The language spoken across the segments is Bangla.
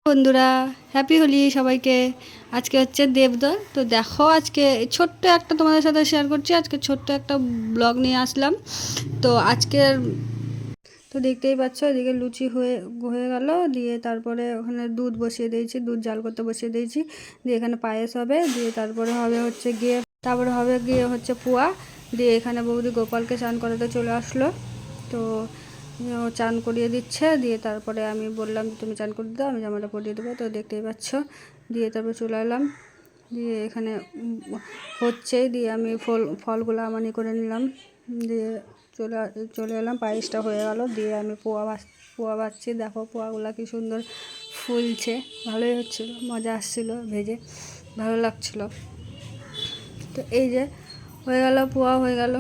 বন্ধুরা, হ্যাপি হোলি সবাইকে। আজকে হচ্ছে দেবদোল। তো দেখো, আজকে ছোট্ট একটা তোমাদের সাথে শেয়ার করছি। আজকে ছোট্ট একটা ব্লগ নিয়ে আসলাম। তো আজকের তো দেখতেই পাচ্ছ, এদিকে লুচি হয়ে হয়ে গেল। দিয়ে তারপরে ওখানে দুধ বসিয়ে দিয়েছি, দুধ জাল করতে বসিয়ে দিয়েছি। দিয়ে এখানে পায়েস হবে। দিয়ে তারপরে হবে হচ্ছে পোয়া। দিয়ে এখানে বৌদি গোপালকে স্নান করাতে চলে আসলো। তো ও চান করিয়ে দিচ্ছে। দিয়ে তারপরে আমি বললাম, তুমি চান করে দাও, আমি জামাটা পরিয়ে দেবো। তো দেখতেই পাচ্ছ। দিয়ে তারপরে চলে এলাম। দিয়ে এখানে হচ্ছে। দিয়ে আমি ফলগুলো আমানি করে নিলাম। দিয়ে চলে চলে এলাম। পায়েসটা হয়ে গেল। দিয়ে আমি পোয়া ভাজছি। দেখো পোয়াগুলো কি সুন্দর ফুলছে। ভালোই হচ্ছিলো, মজা আসছিলো ভেজে, ভালো লাগছিলো। তো এই যে হয়ে গেল, পোয়া হয়ে গেল।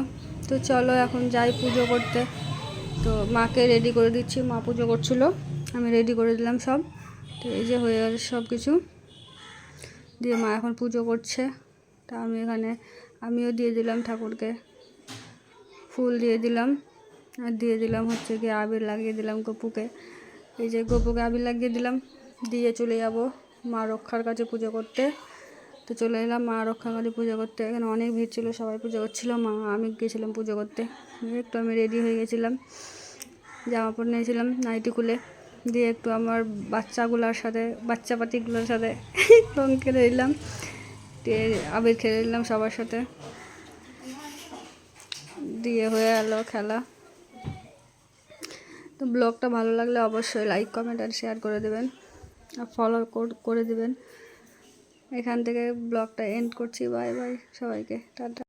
তো চলো এখন যাই পুজো করতে। তো মাকে রেডি করে দিচ্ছি, মা পুজো করছিল, আমি রেডি করে দিলাম সব। তো এই যে হয়ে গেল সব কিছু। দিয়ে মা এখন পুজো করছে। তা আমিও দিয়ে দিলাম ঠাকুরকে ফুল দিয়ে দিলাম। আর দিয়ে দিলাম হচ্ছে গিয়ে আবির লাগিয়ে দিলাম গপুকে। এই যে গপুকে আবির লাগিয়ে দিলাম। দিয়ে চলে যাব মা রক্ষার কাছে পুজো করতে। তো চলে এলাম মা রক্ষাকালী পুজো করতে। এখানে অনেক ভিড় ছিল, সবাই পুজো করছিল। আমি গেছিলাম পুজো করতে। একটু আমি রেডি হয়ে গেছিলাম, জামা পরে নিয়েছিলাম নাইটি খুলে। দিয়ে একটু আমার বাচ্চা পাতিগুলোর সাথে রং খেলে দিলাম। দিয়ে আবির খেলে দিলাম সবার সাথে। দিয়ে হয়ে গেল খেলা। তো ব্লগটা ভালো লাগলে অবশ্যই লাইক, কমেন্ট আর শেয়ার করে দেবেন, আর ফলো করে দেবেন। এখান থেকে ব্লগটা এন্ড করছি। বাই বাই সবাইকে, টাটা।